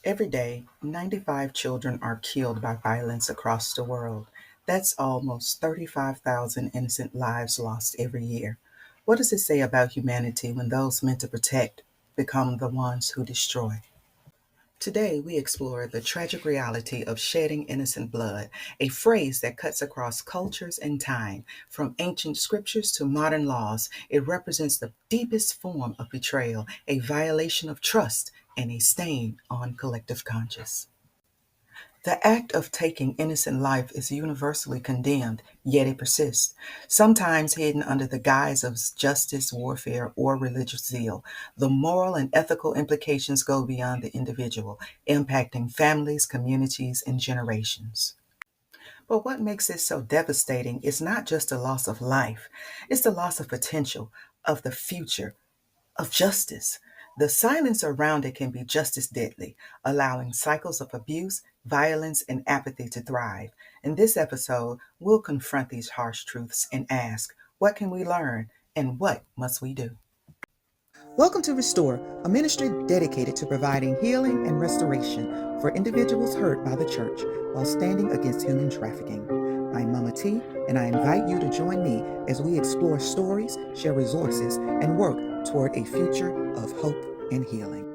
Every day, 95 children are killed by violence across the world. That's almost 35,000 innocent lives lost every year. What does it say about humanity when those meant to protect become the ones who destroy? Today, we explore the tragic reality of shedding innocent blood, a phrase that cuts across cultures and time. From ancient scriptures to modern laws, it represents the deepest form of betrayal, a violation of trust, and a stain on collective conscience. The act of taking innocent life is universally condemned, yet it persists, sometimes hidden under the guise of justice, warfare, or religious zeal. The moral and ethical implications go beyond the individual, impacting families, communities, and generations. But what makes it so devastating is not just the loss of life, it's the loss of potential, of the future, of justice. The silence around it can be just as deadly, allowing cycles of abuse, violence, and apathy to thrive. In this episode, we'll confront these harsh truths and ask, what can we learn and what must we do? Welcome to Restore, a ministry dedicated to providing healing and restoration for individuals hurt by the church while standing against human trafficking. I'm Mama T, and I invite you to join me as we explore stories, share resources, and work toward a future of hope and healing.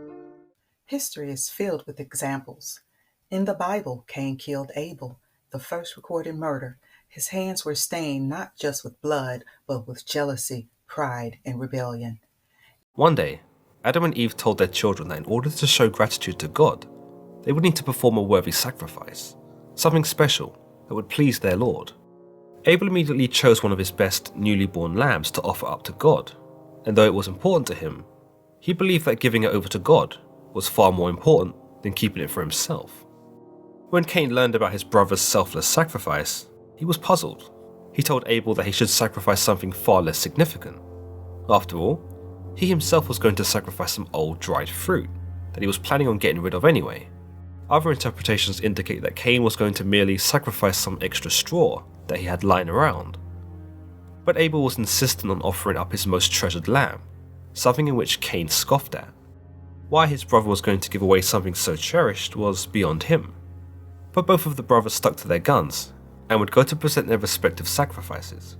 History is filled with examples. In the Bible, Cain killed Abel, the first recorded murder. His hands were stained not just with blood, but with jealousy, pride, and rebellion. One day, Adam and Eve told their children that in order to show gratitude to God, they would need to perform a worthy sacrifice, something special that would please their Lord. Abel immediately chose one of his best newly born lambs to offer up to God, and though it was important to him, he believed that giving it over to God was far more important than keeping it for himself. When Cain learned about his brother's selfless sacrifice, he was puzzled. He told Abel that he should sacrifice something far less significant. After all, he himself was going to sacrifice some old dried fruit that he was planning on getting rid of anyway. Other interpretations indicate that Cain was going to merely sacrifice some extra straw that he had lying around. But Abel was insistent on offering up his most treasured lamb, something in which Cain scoffed at. Why his brother was going to give away something so cherished was beyond him. But both of the brothers stuck to their guns and would go to present their respective sacrifices.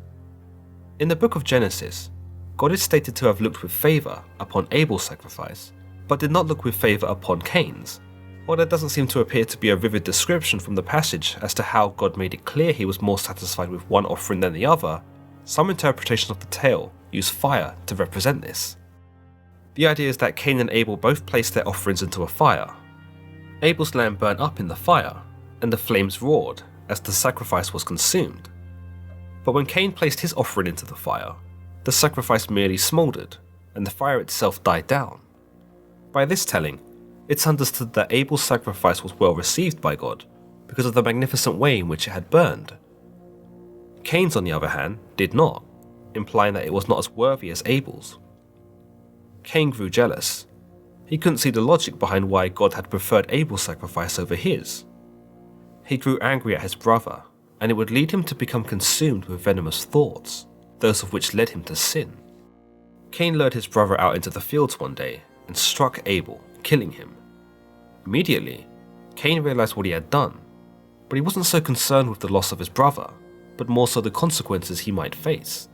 In the book of Genesis, God is stated to have looked with favour upon Abel's sacrifice, but did not look with favour upon Cain's. While there doesn't seem to appear to be a vivid description from the passage as to how God made it clear he was more satisfied with one offering than the other, some interpretations of the tale use fire to represent this. The idea is that Cain and Abel both placed their offerings into a fire. Abel's lamb burnt up in the fire, and the flames roared as the sacrifice was consumed. But when Cain placed his offering into the fire, the sacrifice merely smouldered, and the fire itself died down. By this telling, it's understood that Abel's sacrifice was well received by God because of the magnificent way in which it had burned. Cain's, on the other hand, did not, implying that it was not as worthy as Abel's. Cain grew jealous. He couldn't see the logic behind why God had preferred Abel's sacrifice over his. He grew angry at his brother, and it would lead him to become consumed with venomous thoughts, those of which led him to sin. Cain lured his brother out into the fields one day and struck Abel, killing him. Immediately, Cain realized what he had done, but he wasn't so concerned with the loss of his brother, but more so the consequences he might face.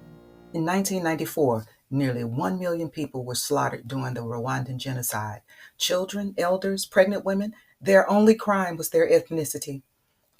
In 1994, nearly 1 million people were slaughtered during the Rwandan genocide. Children, elders, pregnant women, their only crime was their ethnicity.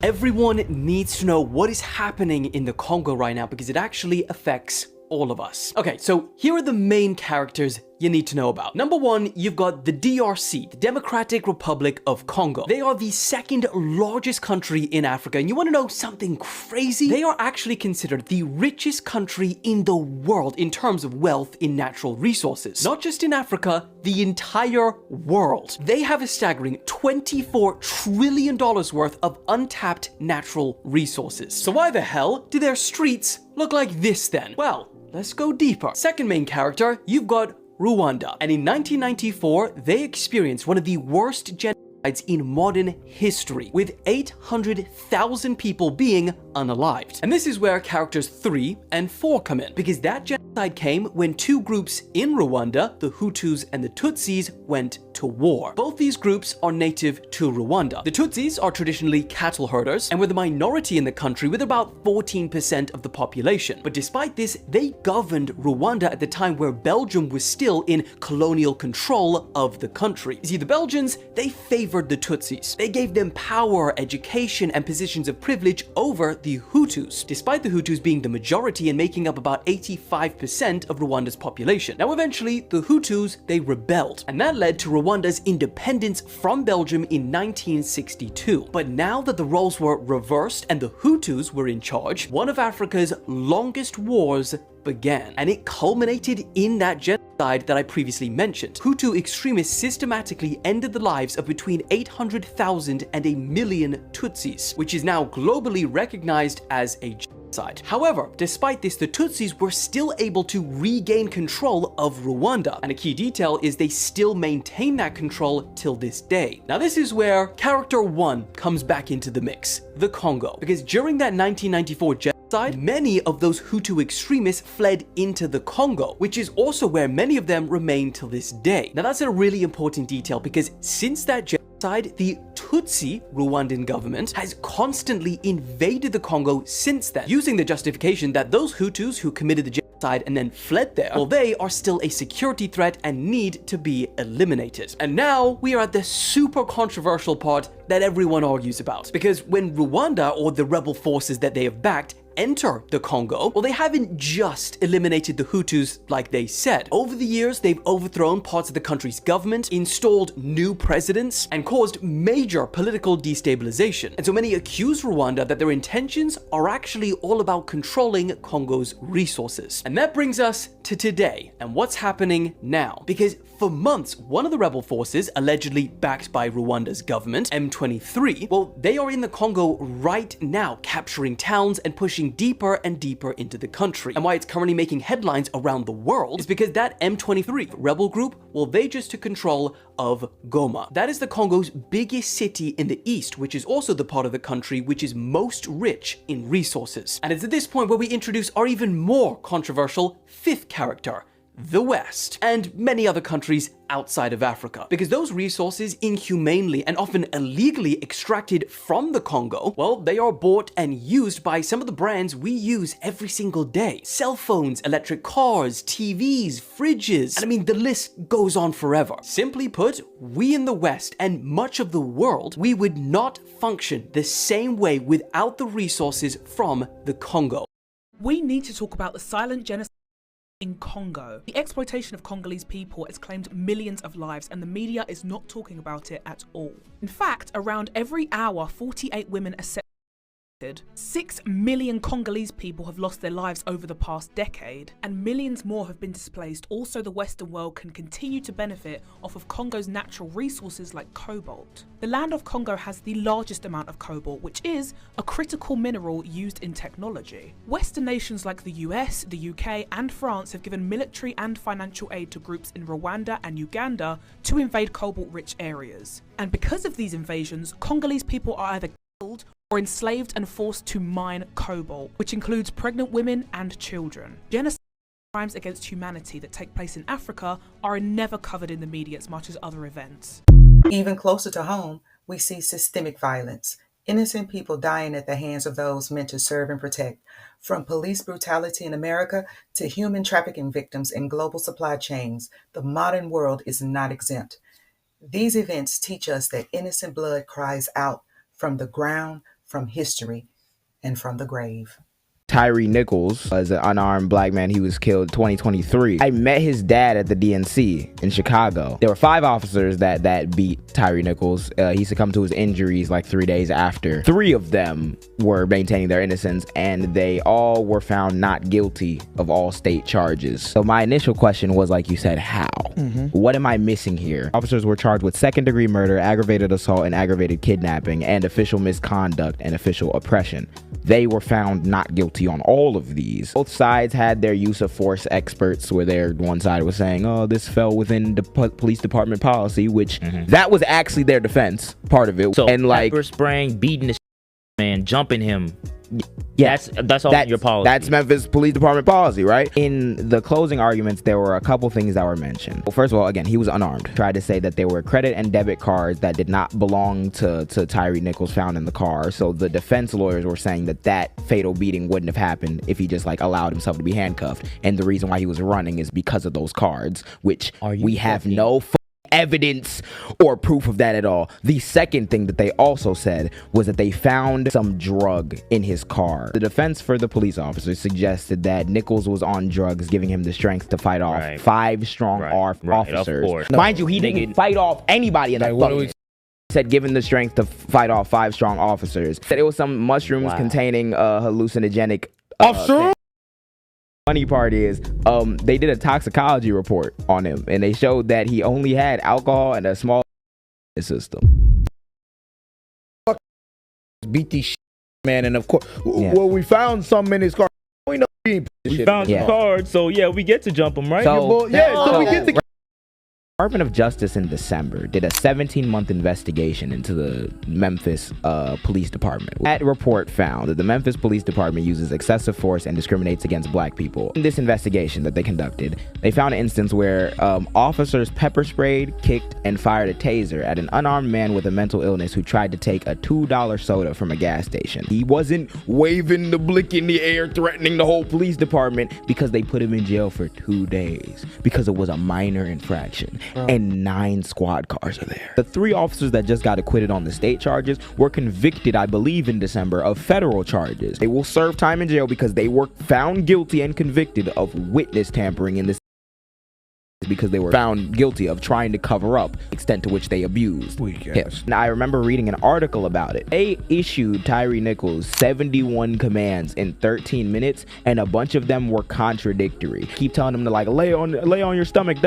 Everyone needs to know what is happening in the Congo right now because it actually affects all of us. Okay, so here are the main characters you need to know about. Number one, you've got the DRC, the Democratic Republic of Congo. They are the second largest country in Africa, and you want to know something crazy? They are actually considered the richest country in the world in terms of wealth in natural resources. Not just in Africa, the entire world. They have a staggering $24 trillion worth of untapped natural resources. So why the hell do their streets look like this then? Well, let's go deeper. Second main character, you've got Rwanda. And in 1994, they experienced one of the worst in modern history, with 800,000 people being unalived. And this is where characters 3 and 4 come in, because that genocide came when two groups in Rwanda, the Hutus and the Tutsis, went to war. Both these groups are native to Rwanda. The Tutsis are traditionally cattle herders and were the minority in the country with about 14% of the population. But despite this, they governed Rwanda at the time where Belgium was still in colonial control of the country. You see, the Belgians, they favored the Tutsis. They gave them power, education, and positions of privilege over the Hutus, despite the Hutus being the majority and making up about 85% of Rwanda's population. Now, eventually, the Hutus, they rebelled, and that led to Rwanda's independence from Belgium in 1962. But now that the roles were reversed and the Hutus were in charge, one of Africa's longest wars began, and it culminated in that genocide that I previously mentioned. Hutu extremists systematically ended the lives of between 800,000 and 1 million Tutsis, which is now globally recognized as a genocide. However, despite this, the Tutsis were still able to regain control of Rwanda, and a key detail is they still maintain that control till this day. Now, this is where character 1 comes back into the mix, the Congo, because during that 1994 genocide, many of those Hutu extremists fled into the Congo, which is also where many of them remain till this day. Now, that's a really important detail because since that genocide, the Tutsi Rwandan government has constantly invaded the Congo since then, using the justification that those Hutus who committed the genocide and then fled there, well, they are still a security threat and need to be eliminated. And now we are at the super controversial part that everyone argues about, because when Rwanda, or the rebel forces that they have backed, enter the Congo, well, they haven't just eliminated the Hutus like they said. Over the years, they've overthrown parts of the country's government, installed new presidents, and caused major political destabilization. And so many accuse Rwanda that their intentions are actually all about controlling Congo's resources. And that brings us to today and what's happening now. Because for months, one of the rebel forces, allegedly backed by Rwanda's government, M23, well, they are in the Congo right now, capturing towns and pushing deeper and deeper into the country. And why it's currently making headlines around the world is because that M23 rebel group, well, they just took control of Goma. That is the Congo's biggest city in the east, which is also the part of the country which is most rich in resources. And it's at this point where we introduce our even more controversial fifth character, the West, and many other countries outside of Africa. Because those resources, inhumanely and often illegally extracted from the Congo, well, they are bought and used by some of the brands we use every single day. Cell phones, electric cars, TVs, fridges, and I mean, the list goes on forever. Simply put, we in the West and much of the world, we would not function the same way without the resources from the Congo. We need to talk about the silent genocide in Congo. The exploitation of Congolese people has claimed millions of lives, and the media is not talking about it at all. In fact, around every hour, 48 women are set. 6 million Congolese people have lost their lives over the past decade, and millions more have been displaced. Also, the Western world can continue to benefit off of Congo's natural resources like cobalt. The land of Congo has the largest amount of cobalt, which is a critical mineral used in technology. Western nations like the US, the UK, and France have given military and financial aid to groups in Rwanda and Uganda to invade cobalt-rich areas. And because of these invasions, Congolese people are either killed or enslaved and forced to mine cobalt, which includes pregnant women and children. Genocide crimes against humanity that take place in Africa are never covered in the media as much as other events. Even closer to home, we see systemic violence, innocent people dying at the hands of those meant to serve and protect, from police brutality in America to human trafficking victims in global supply chains. The modern world is not exempt. These events teach us that innocent blood cries out from the ground, from history, and from the grave. Tyree Nichols was an unarmed black man. He was killed 2023. I met his dad at the DNC in Chicago. There were 5 officers that beat Tyree Nichols. He succumbed to his injuries like 3 days after. 3 of them were maintaining their innocence, and they all were found not guilty of all state charges. So my initial question was, like you said, how? What am I missing here? Officers were charged with second-degree murder, aggravated assault, and aggravated kidnapping, and official misconduct and official oppression. They were found not guilty on all of these. Both sides had their use of force experts where one side was saying, oh, this fell within the police department policy, which that was actually their defense, part of it. So and like pepper spraying, beating the man, jumping him. Yeah, that's all in your policy. That's Memphis Police Department policy, right? In the closing arguments, there were a couple things that were mentioned. Well, first of all, again, he was unarmed. Tried to say that there were credit and debit cards that did not belong to Tyre Nichols found in the car. So the defense lawyers were saying that fatal beating wouldn't have happened if he just like allowed himself to be handcuffed. And the reason why he was running is because of those cards, which we have no evidence or proof of that at all. The second thing that they also said was that they found some drug in his car. The defense for the police officers suggested that Nichols was on drugs, giving him the strength to fight off 5 strong officers. Mind you, he didn't fight off anybody in that fucking said given the strength to fight off 5 strong officers. Said it was some mushrooms containing hallucinogenic funny part is they did a toxicology report on him and they showed that he only had alcohol and a small system. Beat these man, and of course well, we found some in his car. We know we found the cards, so yeah, we get to jump him, right? So we get to Department of Justice in December did a 17-month investigation into the Memphis Police Department. That report found that the Memphis Police Department uses excessive force and discriminates against black people. In this investigation that they conducted, they found an instance where officers pepper sprayed, kicked, and fired a taser at an unarmed man with a mental illness who tried to take a $2 soda from a gas station. He wasn't waving the blick in the air threatening the whole police department because they put him in jail for 2 days because it was a minor infraction. And 9 squad cars are there. The 3 officers that just got acquitted on the state charges were convicted, I believe, in December of federal charges. They will serve time in jail because they were found guilty and convicted of witness tampering in this because they were found guilty of trying to cover up the extent to which they abused him. Now, I remember reading an article about it. They issued Tyre Nichols 71 commands in 13 minutes, and a bunch of them were contradictory. Keep telling him to like lay on your stomach,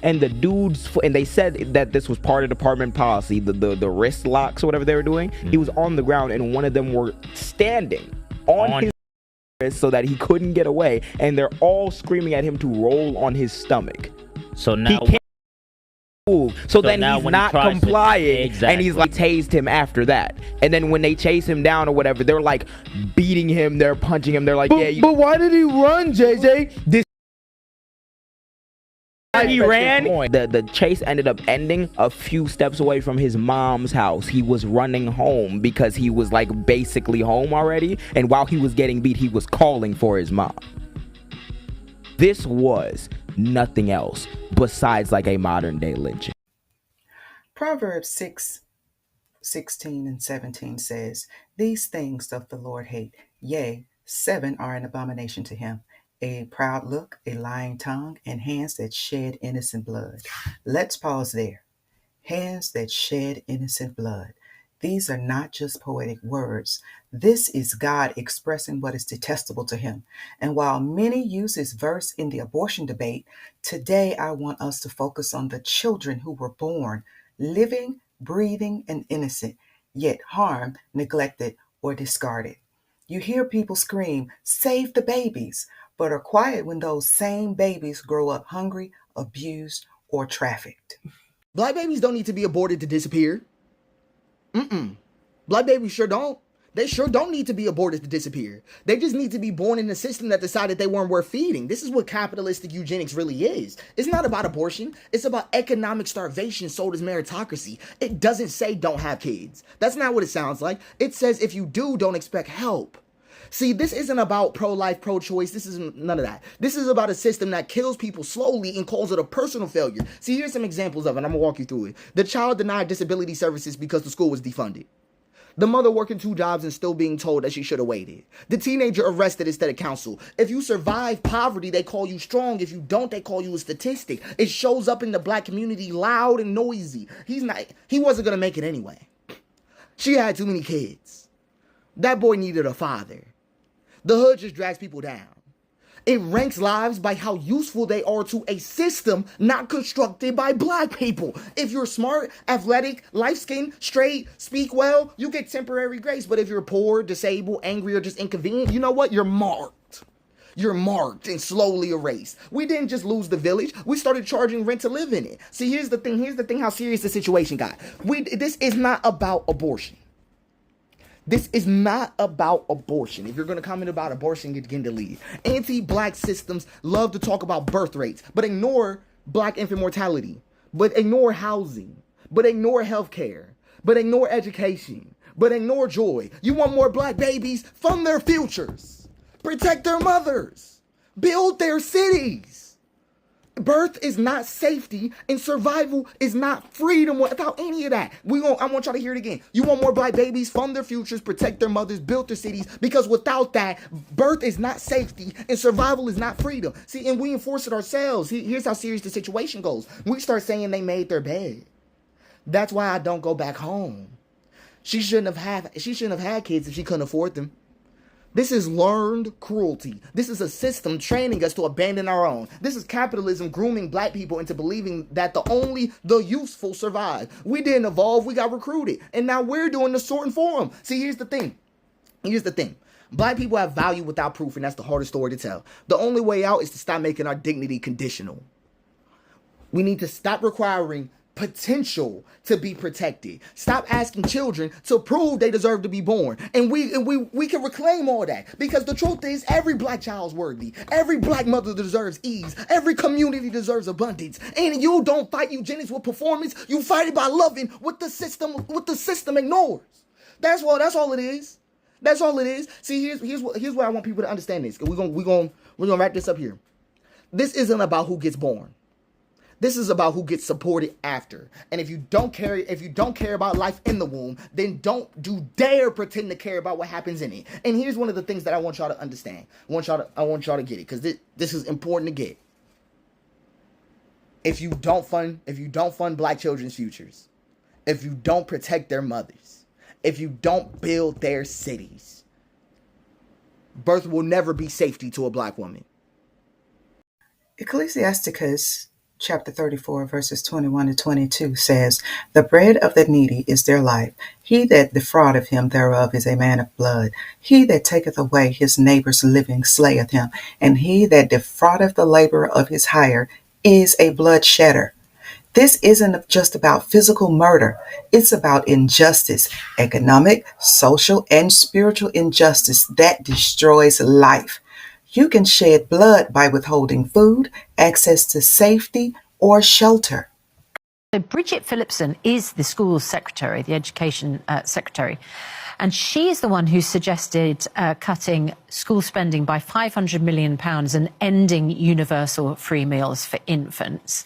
and the dudes, and they said that this was part of department policy, the wrist locks or whatever they were doing. He was on the ground, and one of them were standing on his wrist so that he couldn't get away, and they're all screaming at him to roll on his stomach. So now he can't move. So then he's not complying, and he's like tased him after that. And then when they chase him down or whatever, they're like beating him, they're punching him, they're like, but why did he run, JJ? He ran. The chase ended up ending a few steps away from his mom's house. He was running home because he was like basically home already, and while he was getting beat, he was calling for his mom. This was nothing else besides like a modern day lynching. Proverbs 6:16 and 17 says, "These things doth the Lord hate, yea, 7 are an abomination to him: a proud look, a lying tongue, and hands that shed innocent blood." Let's pause there. Hands that shed innocent blood. These are not just poetic words. This is God expressing what is detestable to him. And while many use this verse in the abortion debate, today I want us to focus on the children who were born, living, breathing, and innocent, yet harmed, neglected, or discarded. You hear people scream, "Save the babies," but are quiet when those same babies grow up hungry, abused, or trafficked. Black babies don't need to be aborted to disappear. Black babies sure don't. They sure don't need to be aborted to disappear. They just need to be born in a system that decided they weren't worth feeding. This is what capitalistic eugenics really is. It's not about abortion. It's about economic starvation sold as meritocracy. It doesn't say don't have kids. That's not what it sounds like. It says if you do, don't expect help. See, this isn't about pro-life, pro-choice. This isn't none of that. This is about a system that kills people slowly and calls it a personal failure. See, here's some examples of it. I'm going to walk you through it. The child denied disability services because the school was defunded. The mother working 2 jobs and still being told that she should have waited. The teenager arrested instead of counsel. If you survive poverty, they call you strong. If you don't, they call you a statistic. It shows up in the black community loud and noisy. He wasn't going to make it anyway. She had too many kids. That boy needed a father. The hood just drags people down. It ranks lives by how useful they are to a system not constructed by black people. If you're smart, athletic, light-skinned, straight, speak well, you get temporary grace. But if you're poor, disabled, angry, or just inconvenient, you know what? You're marked. You're marked and slowly erased. We didn't just lose the village. We started charging rent to live in it. See, here's the thing how serious the situation got. This is not about abortion. This is not about abortion. If you're going to comment about abortion, you're getting to leave. Anti-black systems love to talk about birth rates, but ignore black infant mortality, but ignore housing, but ignore healthcare, but ignore education, but ignore joy. You want more black babies? Fund their futures. Protect their mothers. Build their cities. Birth is not safety, and survival is not freedom without any of that. I want y'all to hear it again. You want more black babies? Fund their futures, protect their mothers, build their cities, because without that, birth is not safety, and survival is not freedom. See, and we enforce it ourselves. Here's how serious the situation goes. We start saying they made their bed. That's why I don't go back home. She shouldn't have had kids if she couldn't afford them. This is learned cruelty. This is a system training us to abandon our own. This is capitalism grooming black people into believing that only the useful survive. We didn't evolve, we got recruited. And now we're doing the sorting for them. See, here's the thing. Black people have value without proof, and that's the hardest story to tell. The only way out is to stop making our dignity conditional. We need to stop requiring potential to be protected. Stop asking children to prove they deserve to be born. And we can reclaim all that, because the truth is every black child's worthy. Every black mother deserves ease. Every community deserves abundance. And you don't fight eugenics with performance. You fight it by loving what the system ignores. That's all it is. That's all it is. See, here's what I want people to understand this. We're gonna wrap this up here. This isn't about who gets born. This is about who gets supported after. And if you don't care about life in the womb, then don't dare pretend to care about what happens in it. And here's one of the things that I want y'all to understand. I want y'all to get it, because this is important to get. If you don't fund black children's futures, if you don't protect their mothers, if you don't build their cities, birth will never be safety to a black woman. Ecclesiasticus chapter 34, verses 21 to 22 says, "The bread of the needy is their life. He that defraudeth him thereof is a man of blood. He that taketh away his neighbor's living slayeth him, and he that defraudeth the laborer of his hire is a bloodshedder." This isn't just about physical murder. It's about injustice, economic, social, and spiritual injustice that destroys life. You can shed blood by withholding food, access to safety, or shelter. So Bridget Phillipson is the school's secretary, the education secretary, and she is the one who suggested cutting school spending by £500 million and ending universal free meals for infants.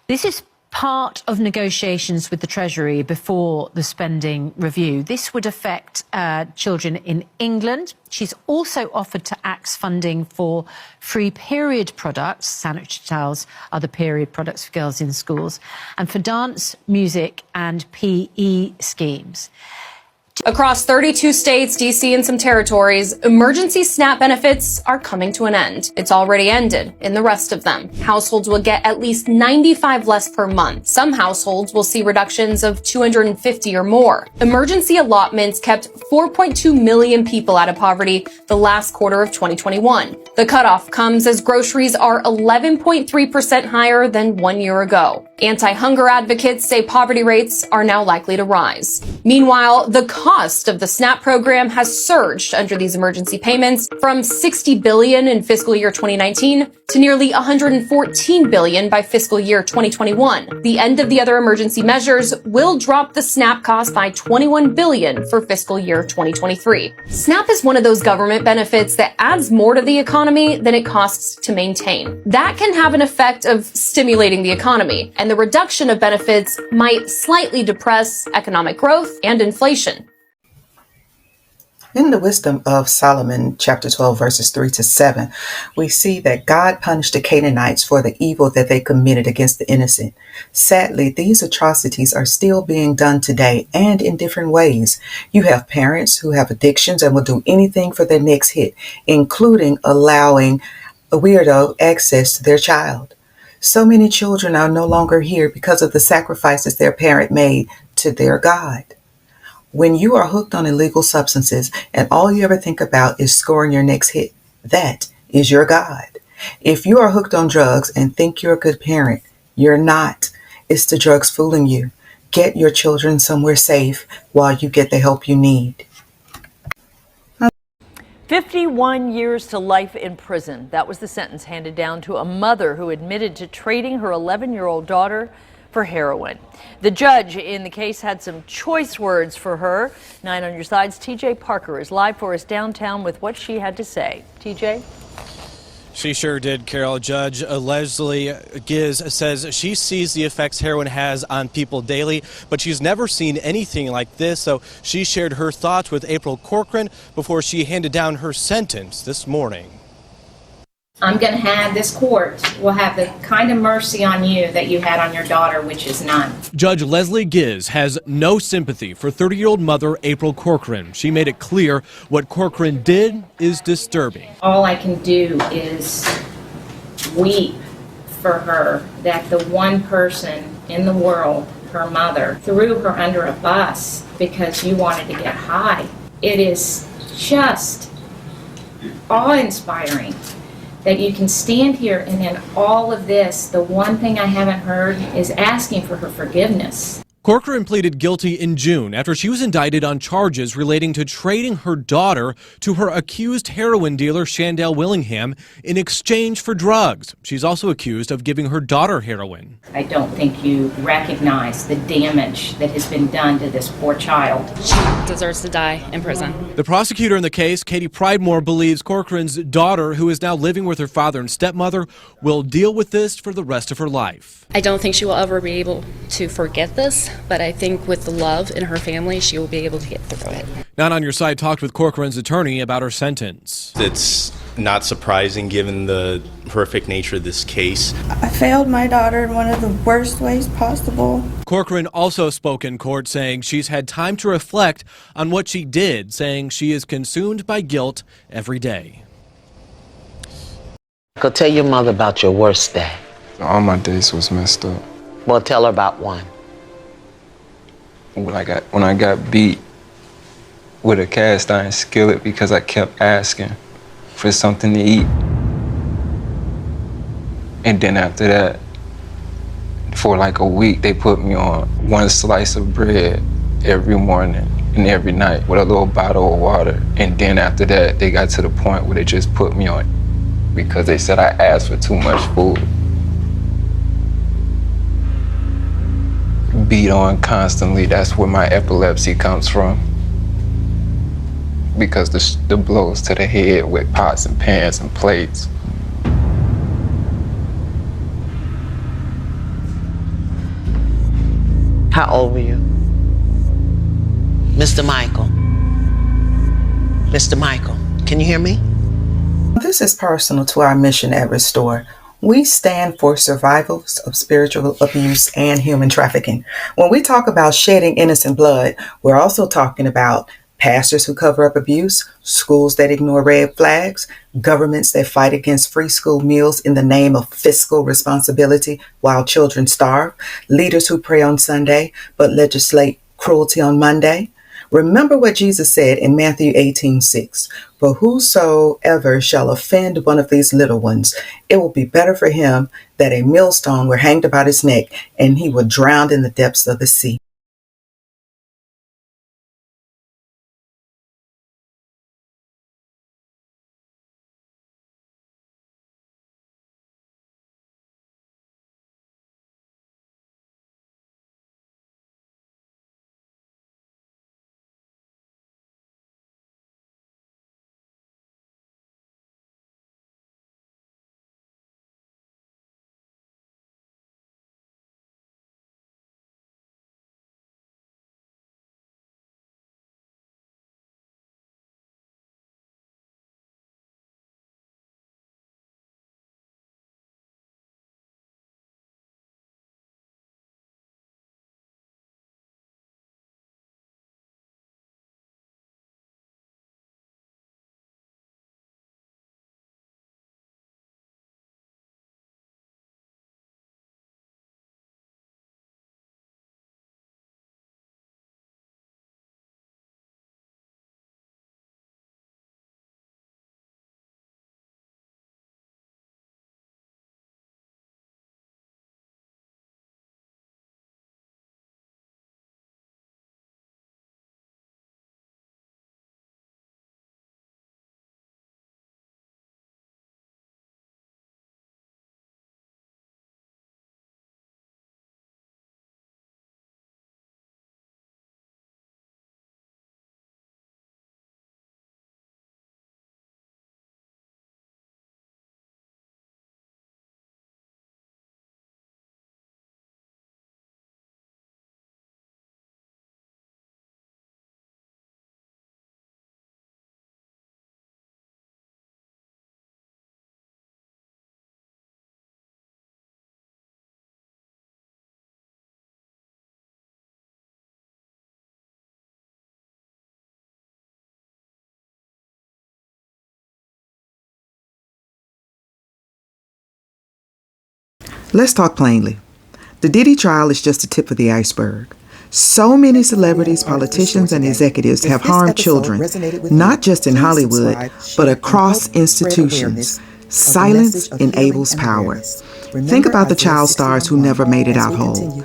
This is part of negotiations with the Treasury before the spending review. This would affect children in England. She's also offered to axe funding for free period products, sanitary towels, other period products for girls in schools, and for dance, music and PE schemes. Across 32 states, D.C. and some territories, emergency SNAP benefits are coming to an end. It's already ended in the rest of them. Households will get at least $95 less per month. Some households will see reductions of $250 or more. Emergency allotments kept 4.2 million people out of poverty the last quarter of 2021. The cutoff comes as groceries are 11.3% higher than 1 year ago. Anti-hunger advocates say poverty rates are now likely to rise. Meanwhile, the cost of the SNAP program has surged under these emergency payments from $60 billion in fiscal year 2019 to nearly $114 billion by fiscal year 2021. The end of the other emergency measures will drop the SNAP cost by $21 billion for fiscal year 2023. SNAP is one of those government benefits that adds more to the economy than it costs to maintain. That can have an effect of stimulating the economy, and the reduction of benefits might slightly depress economic growth and inflation. In the wisdom of Solomon, chapter 12, verses 3 to 7, we see that God punished the Canaanites for the evil that they committed against the innocent. Sadly, these atrocities are still being done today and in different ways. You have parents who have addictions and will do anything for their next hit, including allowing a weirdo access to their child. So many children are no longer here because of the sacrifices their parent made to their God. When you are hooked on illegal substances and all you ever think about is scoring your next hit, that is your God. If you are hooked on drugs and think you're a good parent, you're not. It's the drugs fooling you. Get your children somewhere safe while you get the help you need. 51 years to life in prison. That was the sentence handed down to a mother who admitted to trading her 11-year-old daughter for heroin. The judge in the case had some choice words for her. 9 on your side's TJ Parker is live for us downtown with what she had to say. TJ? She sure did, Carol. Judge Leslie Giz says she sees the effects heroin has on people daily, but she's never seen anything like this. So she shared her thoughts with April Corcoran before she handed down her sentence this morning. I'm going to have this court will have the kind of mercy on you that you had on your daughter, which is none. Judge Leslie Giz has no sympathy for 30-year-old mother April Corcoran. She made it clear what Corcoran did is disturbing. All I can do is weep for her that the one person in the world, her mother, threw her under a bus because you wanted to get high. It is just awe-inspiring that you can stand here and in all of this, the one thing I haven't heard is asking for her forgiveness. Corcoran pleaded guilty in June after she was indicted on charges relating to trading her daughter to her accused heroin dealer Shandell Willingham in exchange for drugs. She's also accused of giving her daughter heroin. I don't think you recognize the damage that has been done to this poor child. She deserves to die in prison. The prosecutor in the case, Katie Pridemore, believes Corcoran's daughter, who is now living with her father and stepmother, will deal with this for the rest of her life. I don't think she will ever be able to forget this, but I think with the love in her family, she will be able to get through it. Not on Your Side talked with Corcoran's attorney about her sentence. It's not surprising given the horrific nature of this case. I failed my daughter in one of the worst ways possible. Corcoran also spoke in court saying she's had time to reflect on what she did, saying she is consumed by guilt every day. Go tell your mother about your worst day. All my days was messed up. Well, tell her about one. When I got beat with a cast iron skillet because I kept asking for something to eat. And then after that, for like a week, they put me on one slice of bread every morning and every night with a little bottle of water. And then after that, they got to the point where they just put me on because they said I asked for too much food. Beat on constantly, that's where my epilepsy comes from. Because the blows to the head with pots and pans and plates. How old were you? Mr. Michael. Mr. Michael, can you hear me? This is personal to our mission at R.E.S.T.O.R.E. We stand for survivals of spiritual abuse and human trafficking. When we talk about shedding innocent blood, we're also talking about pastors who cover up abuse, schools that ignore red flags, governments that fight against free school meals in the name of fiscal responsibility while children starve, leaders who pray on Sunday but legislate cruelty on Monday. Remember what Jesus said in Matthew 18:6, "For whosoever shall offend one of these little ones, it will be better for him that a millstone were hanged about his neck and he were drowned in the depths of the sea." Let's talk plainly. The Diddy trial is just the tip of the iceberg. So many celebrities, politicians, and executives have harmed children, not just in Hollywood, but across institutions. Silence enables power. Think about the child stars who never made it out whole.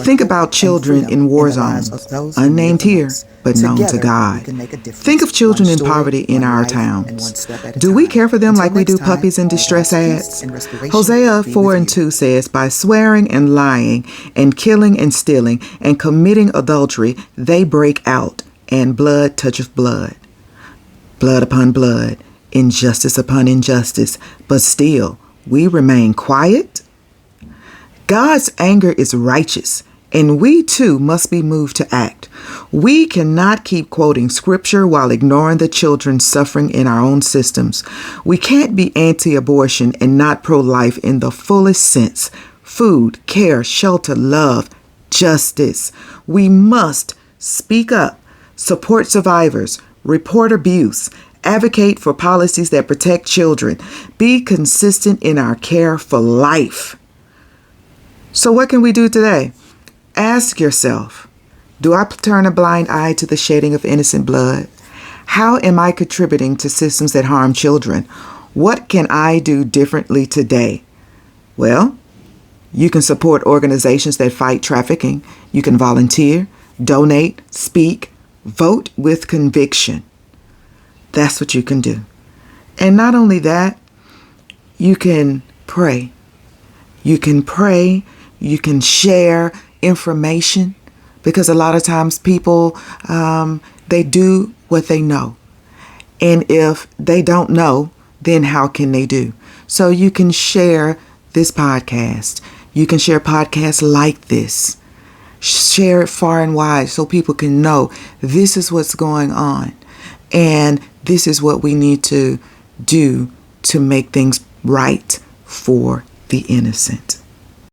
Think about children in war zones, unnamed here, but known to God. Think of children in poverty in our towns. Do we care for them like we do puppies in distress ads? Hosea 4:2 says, by swearing and lying and killing and stealing and committing adultery, they break out, and blood toucheth blood. Blood upon blood, injustice upon injustice, but still we remain quiet? God's anger is righteous, and we too must be moved to act. We cannot keep quoting scripture while ignoring the children suffering in our own systems. We can't be anti-abortion and not pro-life in the fullest sense. Food, care, shelter, love, justice. We must speak up, support survivors, report abuse, advocate for policies that protect children, be consistent in our care for life. So what can we do today? Ask yourself, do I turn a blind eye to the shedding of innocent blood? How am I contributing to systems that harm children? What can I do differently today? Well, you can support organizations that fight trafficking. You can volunteer, donate, speak, vote with conviction. That's what you can do. And not only that, you can pray. You can pray, you can share information, because a lot of times people, they do what they know. And if they don't know, then how can they do? So you can share this podcast. You can share podcasts like this. Share it far and wide so people can know this is what's going on. And this is what we need to do to make things right for the innocent.